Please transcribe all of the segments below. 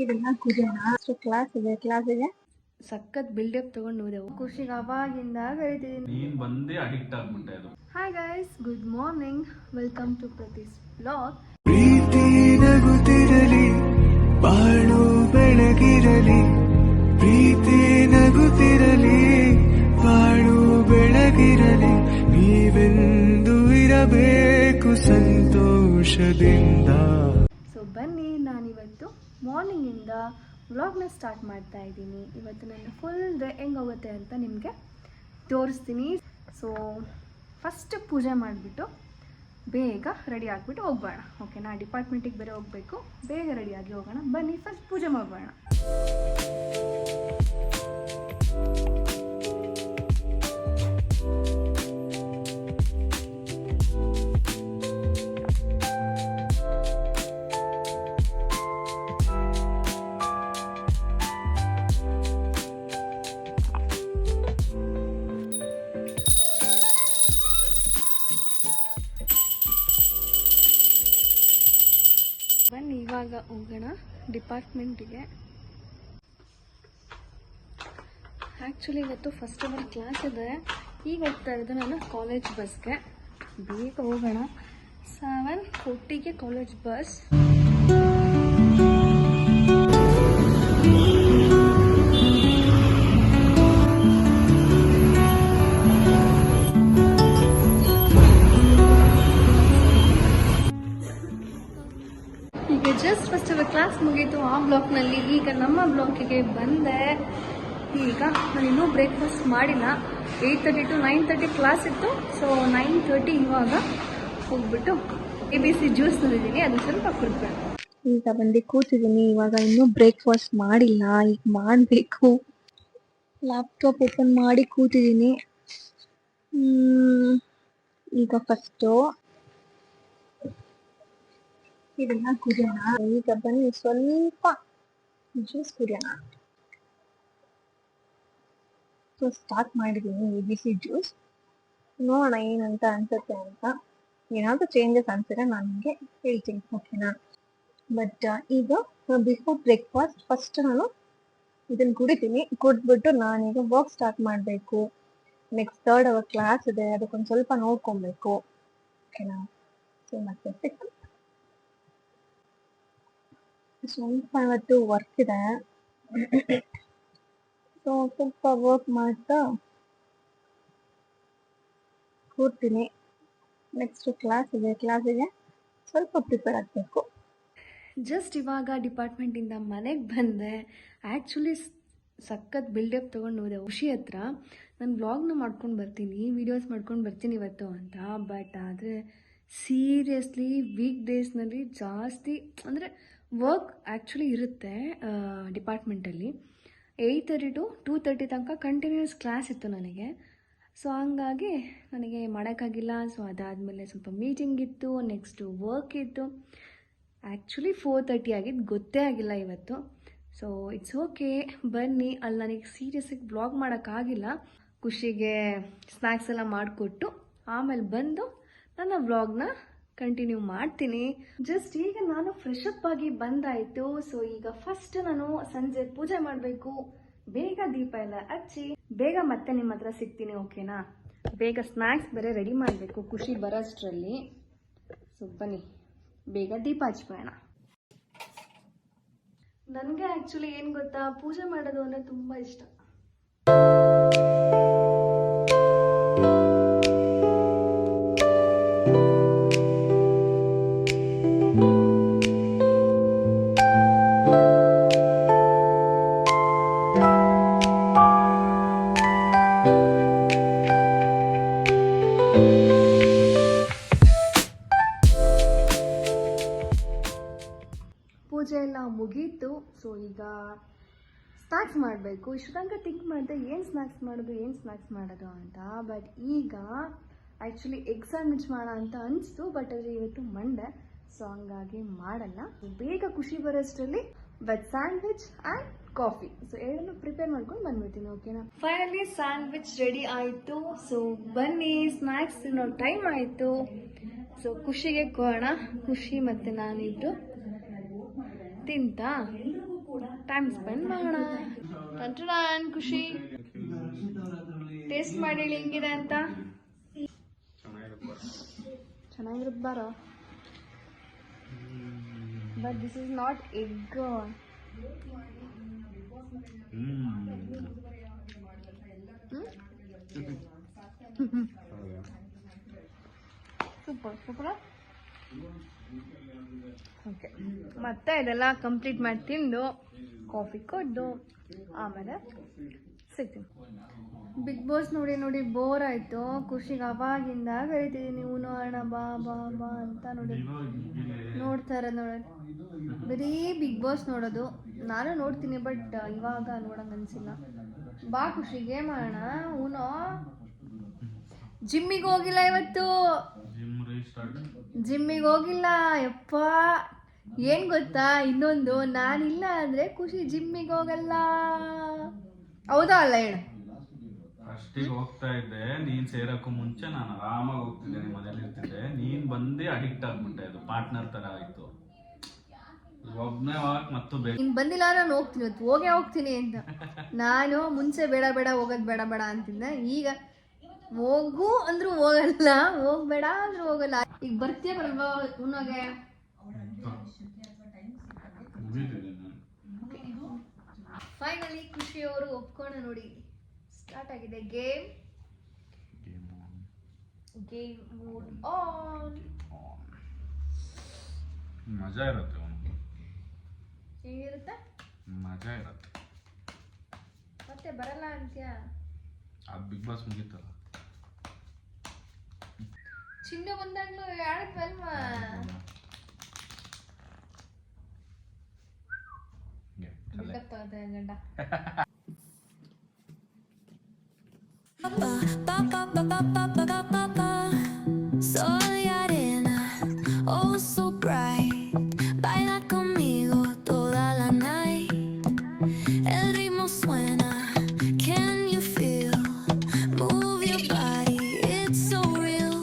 ಇದನ್ನ ಕುದಿಯೋಣ. ಅಷ್ಟು ಕ್ಲಾಸ್ ಇದೆ, ಕ್ಲಾಸಿಗೆ ಸಖತ್ ಬಿಲ್ಡಪ್ ತಗೊಂಡು ಹೋದೆವು. ಖುಷಿಗೆ ಅವಾಗಿಂದ ಹೇಳ್ತಿದ್ದೀನಿ, ನೀನ್ ಬಂದೇ ಅಡಿಕ್ಟ್ ಆಗ್ಬಿಟ್ಟೆ ಅದು. Hi guys, good morning, welcome to Preethi's vlog. ಪ್ರೀತಿ ನಗುತ್ತಿರಲಿ, ಬಾಳು ಬೆಳಗಿರಲಿ. ಪ್ರೀತಿ ನಗುತ್ತಿರಲಿ, ಬಾಳು ಬೆಳಗಿರಲಿ. ನೀವೆಂದು ಇರಬೇಕು ಸಂತೋಷದಿಂದ. ಸೊ ಬನ್ನಿ, ನಾನಿವತ್ತು ಮಾರ್ನಿಂಗಿಂದ ವ್ಲಾಗ್ನ ಸ್ಟಾರ್ಟ್ ಮಾಡ್ತಾ ಇದ್ದೀನಿ. ಇವತ್ತು ನನ್ನ ಫುಲ್ ಡೇ ಹೆಂಗೆ ಹೋಗುತ್ತೆ ಅಂತ ನಿಮಗೆ ತೋರಿಸ್ತೀನಿ. ಸೊ ಫಸ್ಟ್ ಪೂಜೆ ಮಾಡಿಬಿಟ್ಟು ಬೇಗ ರೆಡಿ ಆಗಿಬಿಟ್ಟು ಹೋಗ್ಬೋಣ. ಓಕೆನಾ, ಡಿಪಾರ್ಟ್ಮೆಂಟಿಗೆ ಬೇರೆ ಹೋಗಬೇಕು, ಬೇಗ ರೆಡಿಯಾಗಿ ಹೋಗೋಣ. ಬನ್ನಿ ಫಸ್ಟ್ ಪೂಜೆ ಮಾಡೋಣ. ಬನ್ನಿ ಇವಾಗ ಹೋಗೋಣ ಡಿಪಾರ್ಟ್ಮೆಂಟಿಗೆ. ಆ್ಯಕ್ಚುಲಿ ಇವತ್ತು ಫಸ್ಟ್ ಅವರ್ ಕ್ಲಾಸ್ ಇದೆ. ಈಗ ಹೋಗ್ತಾ ಇರೋದು ನಾನು ಕಾಲೇಜ್ ಬಸ್ಗೆ. ಬೇಗ ಹೋಗೋಣ. 7:40ಗೆ ಕಾಲೇಜ್ ಬಸ್. ಈಗ ಜಸ್ಟ್ ಫಸ್ಟ್ ಅವರ್ ಕ್ಲಾಸ್ ಮುಗೀತು ಆ ಬ್ಲಾಕ್ನಲ್ಲಿ. ಈಗ ನಮ್ಮ ಬ್ಲಾಕಿಗೆ ಬಂದೆ. ಈಗ ನಾನಿನ್ನೂ ಬ್ರೇಕ್ಫಾಸ್ಟ್ ಮಾಡಿಲ್ಲ. 8:30 to 9:30 ಕ್ಲಾಸ್ ಇತ್ತು. ಸೊ 9:30 ಇವಾಗ ಹೋಗ್ಬಿಟ್ಟು ABC ಜ್ಯೂಸ್ ತಂದಿದ್ದೀನಿ, ಅದು ಸ್ವಲ್ಪ ಕುಡಿದ್ಬೇಕು. ಈಗ ಬಂದು ಕೂತಿದ್ದೀನಿ. ಇವಾಗ ಇನ್ನೂ ಬ್ರೇಕ್ಫಾಸ್ಟ್ ಮಾಡಿಲ್ಲ, ಈಗ ಮಾಡಬೇಕು. ಲ್ಯಾಪ್ಟಾಪ್ ಓಪನ್ ಮಾಡಿ ಕೂತಿದ್ದೀನಿ. ಈಗ ಫಸ್ಟು ಇದನ್ನ ಕುಡಿಯೋಣ. ಈಗ ಬನ್ನಿ ಸ್ವಲ್ಪ ಜ್ಯೂಸ್ ಕುಡಿಯೋಣ. ಸೊ ಸ್ಟಾರ್ಟ್ ಮಾಡಿದ್ದೀನಿ ABC ಜ್ಯೂಸ್. ನೋಡೋಣ ಏನಂತ ಅನ್ಸುತ್ತೆ ಅಂತ. ಏನಾದರೂ ಚೇಂಜಸ್ ಅನ್ಸಿದ್ರೆ ನಾನು ನಿಮಗೆ ಹೇಳ್ತೀನಿ, ಓಕೆನಾ. ಬಟ್ ಈಗ ಬಿಫೋರ್ ಬ್ರೇಕ್ಫಾಸ್ಟ್ ಫಸ್ಟ್ ನಾನು ಇದನ್ನು ಕುಡಿತೀನಿ. ಕುಡಿದ್ಬಿಟ್ಟು ನಾನೀಗ ವರ್ಕ್ ಸ್ಟಾರ್ಟ್ ಮಾಡಬೇಕು. ನೆಕ್ಸ್ಟ್ 3rd ಅವರ್ ಕ್ಲಾಸ್ ಇದೆ, ಅದಕ್ಕೊಂದು ಸ್ವಲ್ಪ ನೋಡ್ಕೊಬೇಕು, ಓಕೆನಾ. ಸೊ ಮತ್ತೆ ಸಿಕ್ತು. ಸ್ವಲ್ಪ ಇವತ್ತು ವರ್ಕ್ ಇದೆ. ಸೊ ಸ್ವಲ್ಪ ವರ್ಕ್ ಮಾಡ್ತಾ ಕೂರ್ತೀನಿ. ನೆಕ್ಸ್ಟ್ ಕ್ಲಾಸ್ ಇದೆ, ಕ್ಲಾಸಿಗೆ ಸ್ವಲ್ಪ ಪ್ರಿಪೇರ್ ಆಗಬೇಕು. ಜಸ್ಟ್ ಇವಾಗ ಡಿಪಾರ್ಟ್ಮೆಂಟಿಂದ ಮನೆಗೆ ಬಂದೆ. ಆ್ಯಕ್ಚುಲಿ ಸಖತ್ ಬಿಲ್ಡಪ್ ತೊಗೊಂಡು ಹೋದೆ ಖುಷಿ ಹತ್ರ. ನಾನು ವ್ಲಾಗ್ನ ಮಾಡ್ಕೊಂಡು ಬರ್ತೀನಿ, ವೀಡಿಯೋಸ್ ಮಾಡ್ಕೊಂಡು ಬರ್ತೀನಿ ಇವತ್ತು ಅಂತ. ಬಟ್ ಆದರೆ ಸೀರಿಯಸ್ಲಿ ವೀಕ್ ಡೇಸ್ನಲ್ಲಿ ಜಾಸ್ತಿ ಅಂದರೆ ವರ್ಕ್ ಆ್ಯಕ್ಚುಲಿ ಇರುತ್ತೆ ಡಿಪಾರ್ಟ್ಮೆಂಟಲ್ಲಿ. 8:30 to 2:30 ತನಕ ಕಂಟಿನ್ಯೂಸ್ ಕ್ಲಾಸ್ ಇತ್ತು ನನಗೆ. ಸೊ ಹಂಗಾಗಿ ನನಗೆ ಮಾಡೋಕ್ಕಾಗಿಲ್ಲ. ಸೊ ಅದಾದಮೇಲೆ ಸ್ವಲ್ಪ ಮೀಟಿಂಗ್ ಇತ್ತು, ನೆಕ್ಸ್ಟು ವರ್ಕ್ ಇತ್ತು. ಆ್ಯಕ್ಚುಲಿ 4:30 ಆಗಿದ್ದು ಗೊತ್ತೇ ಆಗಿಲ್ಲ ಇವತ್ತು. So it's okay. ಬನ್ನಿ, ಅಲ್ಲಿ ನನಗೆ ಸೀರಿಯಸ್ಸಾಗಿ ಬ್ಲಾಗ್ ಮಾಡೋಕ್ಕಾಗಿಲ್ಲ. ಖುಷಿಗೆ ಸ್ನ್ಯಾಕ್ಸ್ ಎಲ್ಲ ಮಾಡಿಕೊಟ್ಟು ಆಮೇಲೆ ಬಂದು ನನ್ನ ವ್ಲಾಗ್ನ ಕಂಟಿನ್ಯೂ ಮಾಡ್ತೀನಿ. ಜಸ್ಟ್ ಈಗ ನಾನು ಫ್ರೆಶ್ ಅಪ್ ಆಗಿ ಬಂದಾಯಿತು. ಸೊ ಈಗ ಫಸ್ಟ್ ನಾನು ಸಂಜೆ ಪೂಜೆ ಮಾಡಬೇಕು. ಬೇಗ ದೀಪ ಎಲ್ಲ ಹಚ್ಚಿ ಬೇಗ ಮತ್ತೆ ನಿಮ್ಮ ಹತ್ರ ಸಿಗ್ತೀನಿ, ಓಕೆನಾ. ಬೇಗ ಸ್ನ್ಯಾಕ್ಸ್ ಬೇರೆ ರೆಡಿ ಮಾಡಬೇಕು ಖುಷಿ ಬರೋಷ್ಟರಲ್ಲಿ. ಸೊ ಬನ್ನಿ ಬೇಗ ದೀಪ ಹಚ್ಬೋಣ. ನನಗೆ ಆ್ಯಕ್ಚುಲಿ ಏನು ಗೊತ್ತಾ, ಪೂಜೆ ಮಾಡೋದು ಅಂದರೆ ತುಂಬ ಇಷ್ಟ. ಪೂಜೆ ಎಲ್ಲ ಮುಗೀತು. ಸೊ ಈಗ ಸ್ನ್ಯಾಕ್ಸ್ ಮಾಡಬೇಕು. ಇಷ್ಟು ತನಕ ಥಿಂಕ್ ಮಾಡಿದೆ ಏನು ಸ್ನ್ಯಾಕ್ಸ್ ಮಾಡೋದು ಅಂತ. ಬಟ್ ಈಗ ಆ್ಯಕ್ಚುಲಿ ಎಗ್ ಸ್ಯಾಂಡ್ವಿಚ್ ಮಾಡೋಣ ಅಂತ ಅನಿಸ್ತು. ಬಟ್ ಆದರೆ ಇವತ್ತು ಮಂಡೆ, ಸೊ ಹಂಗಾಗಿ ಮಾಡಲ್ಲ. ಬೇಗ ಖುಷಿ ಬರೋಷ್ಟರಲ್ಲಿ veg sandwich and coffee, so ಎರಡನ್ನು ಪ್ರಿಪೇರ್ ಮಾಡ್ಕೊಂಡು ಬಂದ್ಬಿಡ್ತೀನಿ, ಓಕೆನಾ. ಫೈನಲಿ ಸ್ಯಾಂಡ್ವಿಚ್ ರೆಡಿ ಆಯಿತು. ಸೊ ಬನ್ನಿ ಸ್ನ್ಯಾಕ್ಸ್ ತಿನ್ನೋ ಟೈಮ್ ಆಯಿತು. ಸೊ ಖುಷಿಗೆ ಕೊಡೋಣ. ಖುಷಿ ಮತ್ತು ನಾನಿದ್ದು ತಿಂತಾ ಟೈಮ್ ಸ್ಪೆಂಡ್ ಮಾಡೋಣ. ಟನ್ ಖುಷಿ ಟೇಸ್ಟ್ ಮಾಡಿ ಹೇಳಿ ಹೆಂಗಿದೆ ಅಂತ. ಚೆನ್ನಾಗಿರುತ್ತೆ ಬಾರೋ. But this is not egg. Super super. Okay, ಮತ್ತೆ ಇದೆಲ್ಲ ಕಂಪ್ಲೀಟ್ ಮಾಡಿ ತಿಂದು ಕಾಫಿ ಕೊಟ್ಟು ಆಮೇಲೆ ಸಿಗ್ತೀನಿ. ಬಿಗ್ ಬಾಸ್ ನೋಡಿ ನೋಡಿ ಬೋರ್ ಆಯಿತು. ಖುಷಿಗೆ ಅವಾಗಿಂದ ಕರಿತಿದ್ದೀನಿ ಇವನು ಅಣ್ಣ ಬಾ ಬಾ ಬಾ ಅಂತ. ನೋಡಿ ನೋಡ್ತಾರೆ ನೋಡಿ, ಬರೀ ಬಿಗ್ ಬಾಸ್ ನೋಡೋದು. ನಾನು ನೋಡ್ತೀನಿ ಬಟ್ ಇವಾಗ ನೋಡಂಗೆ ಅನಿಸಿಲ್ಲ. ಬಾ ಖುಷಿ ಗೇಮ್ ಆಡೋಣ. ಅವನು ಜಿಮ್ಮಿಗೆ ಹೋಗಿಲ್ಲ ಇವತ್ತು. ಜಿಮ್ಮಿಗೆ ಹೋಗಿಲ್ಲ ಯಪ್ಪ. ಏನು ಗೊತ್ತಾ, ಇನ್ನೊಂದು ನಾನಿಲ್ಲ ಅಂದರೆ ಖುಷಿ ಜಿಮ್ಮಿಗೆ ಹೋಗಲ್ಲ. ಹೌದಾ ಅಲ್ಲ ಹೇಳು? ಫಸ್ಟಿಗೆ ಹೋಗ್ತಾ ಇದ್ದೆ, ನೀನ್ ಸೇರಕ್ಕೂ ಮುಂಚೆ ನಾನು ಆರಾಮಾಗಿ ಹೋಗ್ತಿದ್ದೆ, ನಿಮ್ಮ ಮನೇಲಿ ಇರ್ತಿದ್ದೆ. ನೀನ್ ಬಂದು ಅಡಿಕ್ಟ್ ಆಗ್ಬಿಟ್ಟೆ, ಅದು ಪಾರ್ಟ್ನರ್ ತರ ಆಯ್ತು. ಒಬ್ಬನೇ ಹೋಗಕ್ ಮತ್ತು ಬೇಕು. ಇನ್ನು ಬಂದಿಲ್ಲ ನಾನು ಹೋಗ್ತೀನಿ, ಇವತ್ತು ಹೋಗೇ ಹೋಗ್ತೀನಿ ಅಂತ. ನಾನು ಮುಂಚೆ ಬೇಡ ಬೇಡ ಹೋಗೋದು ಬೇಡ ಬೇಡ ಅಂತಿದ್ದೆ. ಈಗ ಹೋಗು ಅಂದ್ರೂ ಹೋಗಲ್ಲ, ಹೋಗ್ಬೇಡ ಅಂದ್ರೂ ಹೋಗಲ್ಲ. ಈಗ ಬರ್ತೀಯ ಬರಲ್ವಾ ಉಣ್ಣೋಗೆ? ಫೈನಲಿ ಖುಷಿಯವರು ಒಪ್ಕೊಂಡು ನೋಡಿ ಸ್ಟಾರ್ಟ್ ಆಗಿದೆ ಗೇಮ್. Game moved on. ಮಜಾ ಇರುತ್ತೆ, ಹೇಗಿರುತ್ತೆ? ಮಜಾ ಇರುತ್ತೆ. ಮತ್ತೆ ಬರಲ್ಲ ಅಂತ್ಯಾ? ಅದು ಬಿಗ್ ಬಾಸ್ ಮುಗೀತಲ್ಲ. ಚಿನ್ನ ಬಂದಾಗ್ಲೂ ಆಡತ್ವಲ್ವಾ? ಗಂಡ Sol y arena, oh so bright. Baila conmigo toda la night. El ritmo suena, can you feel? Move your body, it's so real.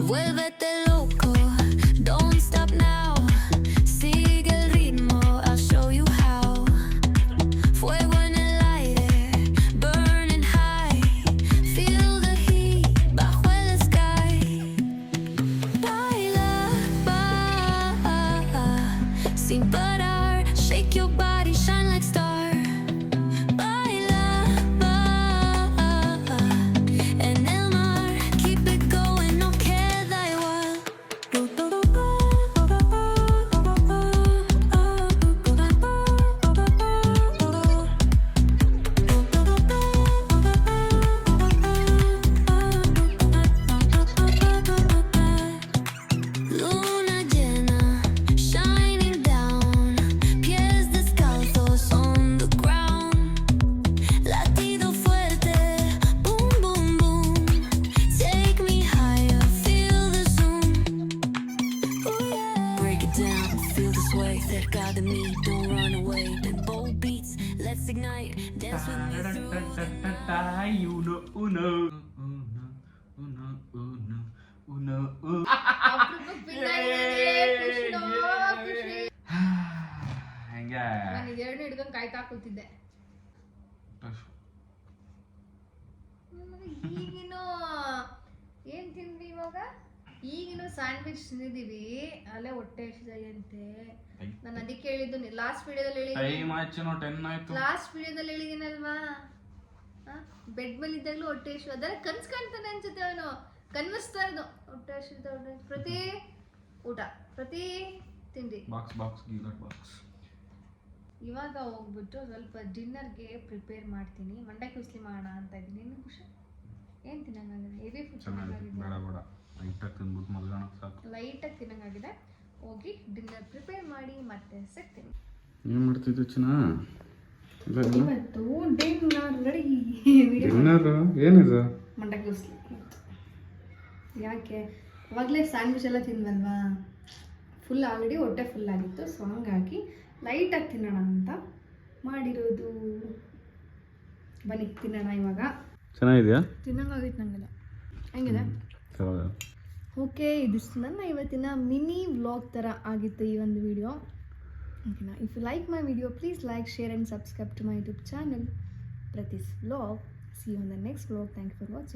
Vuélvete loco, don't stop now. Sigue el ritmo, I'll show you how. Fuego en el aire, burning high. Feel the heat bajo el sky. Baila, baila, sin parar. Shake your body, shine like star. Baila, baila, en el mar. Keep it going, no queda igual. Luna llena, shining down. Pies descalzos on the ground. Latido fuerte, boom, boom, boom. Take me higher, feel the zoom. Ooh, yeah. Break it down, feel the sway. Cerca de mí, don't run away. Then bold beats, let's ignite. Dance with me through the ಹೆಂಗೆ ನಾನು ಇದೆರಡು ಹಿಡ್ಕೊಂಡು ಕಾಯ್ತಾ ಕೂತಿದ್ದೆ. ಈಗಿನೂ ಏನ್ ತಿಂದ್ವಿ ಇವಾಗ? ಈಗಿನೂ sandwich ತಿಂದಿದೀವಿ. ಅಲ್ಲೇ ಹೊಟ್ಟೆ ಹಸಿದಂತೆ. ನಾನು ಅದಕ್ಕೆ ಹೇಳಿದ್ದು ಲಾಸ್ಟ್ ವಿಡಿಯೋದಲ್ಲಿ ಟೈಮ್ ಆಯ್ತು, 10 ಆಯ್ತು. ಲಾಸ್ಟ್ ವಿಡಿಯೋದಲ್ಲಿ ಹೇಳಿದ್ದೀನಲ್ವಾ, ಬೆಡ್ ಮೇಲೆ ಇದ್ದಾಗಲೂ ಹೊಟ್ಟೆ ಹಸಿವು. ಅದೆಲ್ಲ ಕನ್ಸ್ ಕಾಣ್ತಾನೆ ಅನ್ಸುತ್ತೆ. ಅವನು ಕನ್ವಿಸ್ತಾ ಇರೋದು ಹೊಟ್ಟೆ ಹಸಿದ ಪ್ರತಿ ಊಟ, ಪ್ರತಿ ತಿಂಡಿ. ಬಾಕ್ಸ್ ಗೀಗಟ್ ಬಾಕ್ಸ್. ಇವಾಗ ಹೋಗ್ಬಿಟ್ಟು ಸ್ವಲ್ಪ ಡಿನ್ನರ್ಗೆ ಪ್ರಿಪೇರ್ ಮಾಡ್ತೀನಿ. ಮಂಡಕ್ಕಿ ಉಸ್ಲಿ ಮಾಡೋಣ ಅಂತ ಇದ್ದೀನಿ. ನೀನು ಖುಷಿ ಏನು ತಿನ್ನಂಗಾಗಿದೆ? ಹೆವಿ ಫುಡ್ ಚೆನ್ನಾಗಿದೆ, ಬೇಡ ಬೇಡ, ಲೈಟಾಗಿ ತಿಂದ್ಬಿಟ್ಟು ಮಲ್ಗೋಣಕ್ಕೆ ಸಾಕು. ಲೈಟಾಗಿ ತಿನ್ನಂಗಾಗಿದೆ. ಹೋಗಿ ಡಿನ್ನರ್ ಪ್ರಿಪೇರ್ ಮಾಡಿ ಮತ್ತೆ ಸಿಗ್ತೀನಿ. ಏನು ಮಾಡ್ತಿದ್ದು ಚಿನ್ನ? ಇವತ್ತು ಡಿನ್ನರ್ ರೆಡಿ. ಡಿನ್ನರ್ ಏನಿದು? ಮಂಡಕ್ಕಿ ಉಸ್ಲಿ. ಯಾಕೆ ಅವಾಗಲೇ ಸ್ಯಾಂಡ್ವಿಚ್ ಎಲ್ಲ ತಿಂದ್ವಲ್ವಾ, ಫುಲ್ ಆಲ್ರೆಡಿ ಹೊಟ್ಟೆ ಫುಲ್ ಆಗಿತ್ತು. ಸೊ ಹಂಗಾಗಿ ಲೈಟಾಗಿ ತಿನ್ನೋಣ ಅಂತ ಮಾಡಿರೋದು. ಬನ್ನಿ ತಿನ್ನೋಣ ಇವಾಗ. ಚೆನ್ನಾಗಿದೆಯಾ? ತಿನ್ನಂಗಾಗಿತ್ತು ನನಗೆಲ್ಲ. ಹೆಂಗಿದೆ? ಓಕೆ, ಇದಿಷ್ಟು ನನ್ನ ಇವತ್ತಿನ ಮಿನಿ ವ್ಲಾಗ್ ಥರ ಆಗಿತ್ತು ಈ ಒಂದು ವಿಡಿಯೋ. ಓಕೆನಾ? If you like my video please like, share and subscribe to my YouTube channel Pratis Vlog. See you in the next vlog. Thank you for watching.